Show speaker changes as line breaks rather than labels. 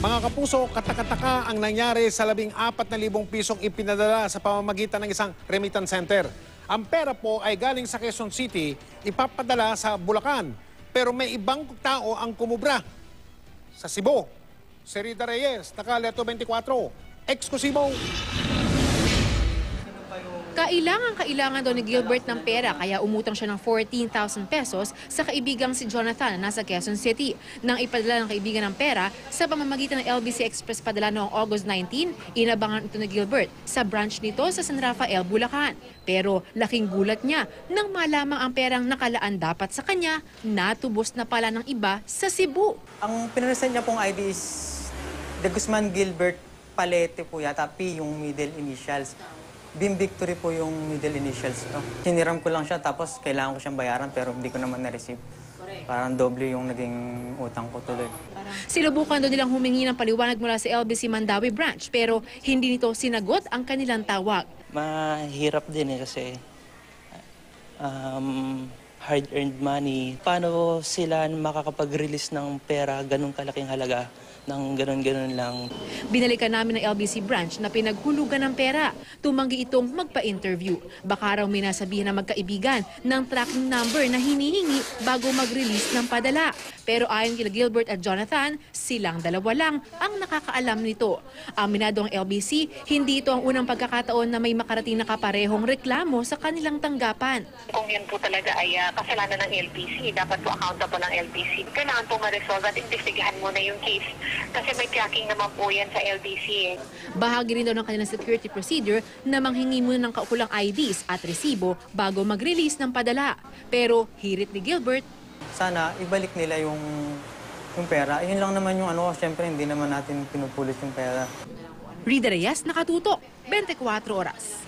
Mga kapuso, katakataka ang nangyari sa 14,000 pisong ipinadala sa pamamagitan ng isang remittance center. Ang pera po ay galing sa Quezon City, ipapadala sa Bulacan. Pero may ibang tao ang kumubra. Sa Cebu, si Rita Reyes, Nakaleto 24, eksklusibo.
Kailangan daw ni Gilbert ng pera kaya umutang siya ng 14,000 pesos sa kaibigang si Jonathan na nasa Quezon City. Nang ipadala ng kaibigan ng pera sa pamamagitan ng LBC Express padala noong August 19, inabangan ito ni Gilbert sa branch nito sa San Rafael, Bulacan. Pero laking gulat niya nang malamang ang perang nakalaan dapat sa kanya, natubos na pala ng iba sa Cebu.
Ang pinresent niya pong ID is De Guzman Gilbert Palete po yata, P yung middle initials. Bim Victory po yung middle initials. No? Hiniram ko lang siya tapos kailangan ko siyang bayaran pero hindi ko naman na-receive. Parang doble yung naging utang ko tuloy.
Sinubukan doon nilang humingi ng paliwanag mula sa LBC Mandawi branch pero hindi nito sinagot ang kanilang tawag.
Mahirap din kasi hard-earned money. Paano sila makakapag-release ng pera ganun kalaking halaga? Nang ganun-ganun lang.
Binalikan namin ng LBC branch na pinaghulugan ng pera. Tumanggi itong magpa-interview. Baka raw may nasabihan na magkaibigan ng tracking number na hinihingi bago mag-release ng padala. Pero ayon kila Gilbert at Jonathan, silang dalawa lang ang nakakaalam nito. Aminado ang LBC, hindi ito ang unang pagkakataon na may makarating na kaparehong reklamo sa kanilang tanggapan.
Kung yun po talaga ay kasalanan ng LBC, dapat po accountable ng LBC. Kailangan po ma-resolve at investigahan muna yung case. Kasi may tracking naman po yan sa LBC.
Bahagi rin daw ng kanilang security procedure na manghingi muna ng kaukulang IDs at resibo bago mag-release ng padala. Pero hirit ni Gilbert,
Sana ibalik nila yung pera. Yun lang naman yung siyempre hindi naman natin pinupulit yung pera.
Rita Reyes, Nakatutok, 24 Oras.